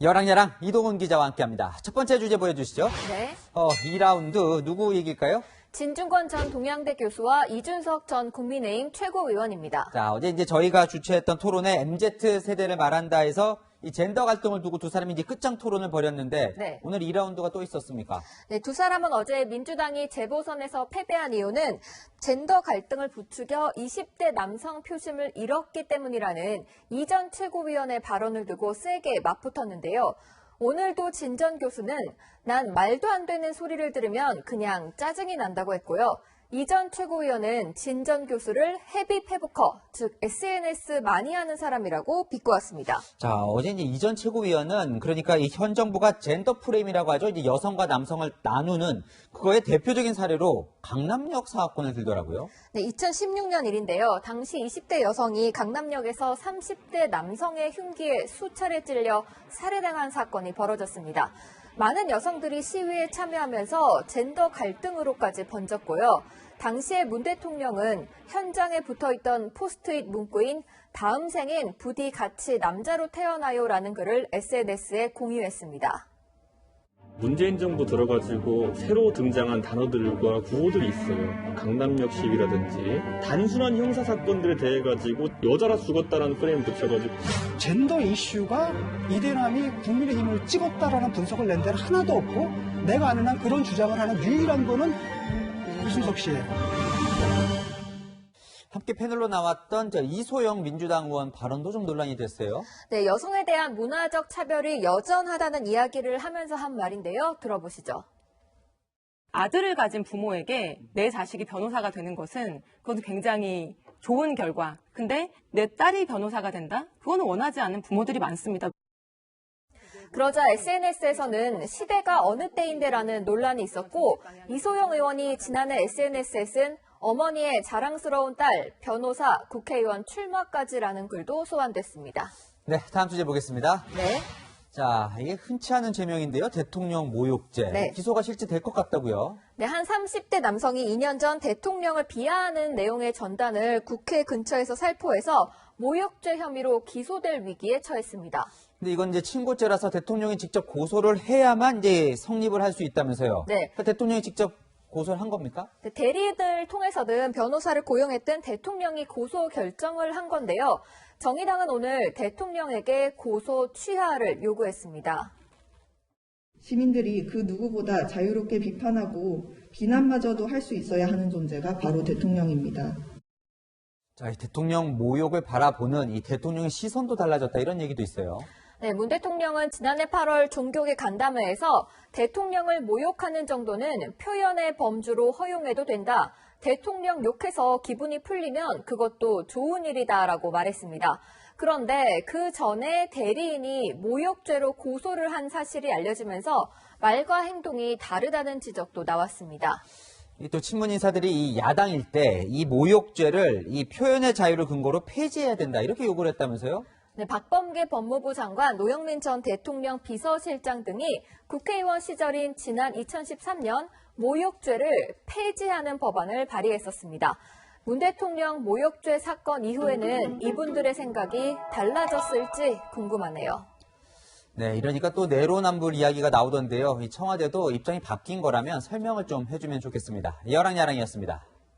여랑야랑 이동훈 기자와 함께합니다. 첫 번째 주제 보여주시죠. 네. 2라운드 누구 얘기일까요? 진중권 전 동양대 교수와 이준석 전 국민의힘 최고위원입니다. 자, 어제 이제 저희가 주최했던 토론에 MZ 세대를 말한다 해서 이 젠더 갈등을 두고 두 사람이 이제 끝장 토론을 벌였는데 네. 오늘 2라운드가 또 있었습니까? 네, 두 사람은 어제 민주당이 재보선에서 패배한 이유는 젠더 갈등을 부추겨 20대 남성 표심을 잃었기 때문이라는 이 전 최고위원의 발언을 두고 세게 맞붙었는데요. 오늘도 진 전 교수는 난 말도 안 되는 소리를 들으면 그냥 짜증이 난다고 했고요. 이 전 최고위원은 진 전 교수를 헤비 페북커, 즉 SNS 많이 하는 사람이라고 비꼬았습니다. 자, 어제 이제 이 전 최고위원은 그러니까 이 현 정부가 젠더 프레임이라고 하죠. 이제 여성과 남성을 나누는 그거의 대표적인 사례로 강남역 사건을 들더라고요. 네, 2016년 일인데요. 당시 20대 여성이 강남역에서 30대 남성의 흉기에 수차례 찔려 살해당한 사건이 벌어졌습니다. 많은 여성들이 시위에 참여하면서 젠더 갈등으로까지 번졌고요. 당시에 문 대통령은 현장에 붙어있던 포스트잇 문구인 다음 생엔 부디 같이 남자로 태어나요라는 글을 SNS에 공유했습니다. 문재인 정부 들어가지고 새로 등장한 단어들과 구호들이 있어요. 강남역 시위라든지 단순한 형사 사건들에 대해 가지고 여자라 죽었다라는 프레임 붙여가지고 젠더 이슈가 이대남이 국민의힘을 찍었다라는 분석을 낸 데는 하나도 없고 내가 아는 한 그런 주장을 하는 유일한 분은 이준석 씨예요. 함께 패널로 나왔던 이소영 민주당 의원 발언도 좀 논란이 됐어요. 네, 여성에 대한 문화적 차별이 여전하다는 이야기를 하면서 한 말인데요. 들어보시죠. 아들을 가진 부모에게 내 자식이 변호사가 되는 것은 그것도 굉장히 좋은 결과. 근데 내 딸이 변호사가 된다? 그거는 원하지 않는 부모들이 많습니다. 그러자 SNS에서는 시대가 어느 때인데라는 논란이 있었고 이소영 의원이 지난해 SNS에 쓴 어머니의 자랑스러운 딸, 변호사, 국회의원 출마까지라는 글도 소환됐습니다. 네, 다음 주제 보겠습니다. 네. 자, 이게 흔치 않은 제명인데요. 대통령 모욕죄. 네. 기소가 실제 될 것 같다고요. 네, 한 30대 남성이 2년 전 대통령을 비하하는 내용의 전단을 국회 근처에서 살포해서 모욕죄 혐의로 기소될 위기에 처했습니다. 근데 이건 이제 친고죄라서 대통령이 직접 고소를 해야만 이제 성립을 할 수 있다면서요. 네. 그러니까 대통령이 직접 고소를 한 겁니까? 네, 대리인을 통해서든 변호사를 고용했든 대통령이 고소 결정을 한 건데요. 정의당은 오늘 대통령에게 고소 취하를 요구했습니다. 시민들이 그 누구보다 자유롭게 비판하고 비난마저도 할 수 있어야 하는 존재가 바로 대통령입니다. 자, 이 대통령 모욕을 바라보는 이 대통령의 시선도 달라졌다 이런 얘기도 있어요. 네, 문 대통령은 지난해 8월 종교계 간담회에서 대통령을 모욕하는 정도는 표현의 범주로 허용해도 된다. 대통령 욕해서 기분이 풀리면 그것도 좋은 일이다라고 말했습니다. 그런데 그 전에 대리인이 모욕죄로 고소를 한 사실이 알려지면서 말과 행동이 다르다는 지적도 나왔습니다. 또 친문 인사들이 이 야당일 때 이 모욕죄를 이 표현의 자유를 근거로 폐지해야 된다 이렇게 요구를 했다면서요? 네, 박범계 법무부 장관, 노영민 전 대통령 비서실장 등이 국회의원 시절인 지난 2013년 모욕죄를 폐지하는 법안을 발의했었습니다. 문 대통령 모욕죄 사건 이후에는 이분들의 생각이 달라졌을지 궁금하네요. 네, 이러니까 또 내로남불 이야기가 나오던데요. 이 청와대도 입장이 바뀐 거라면 설명을 좀 해주면 좋겠습니다. 여랑야랑이었습니다.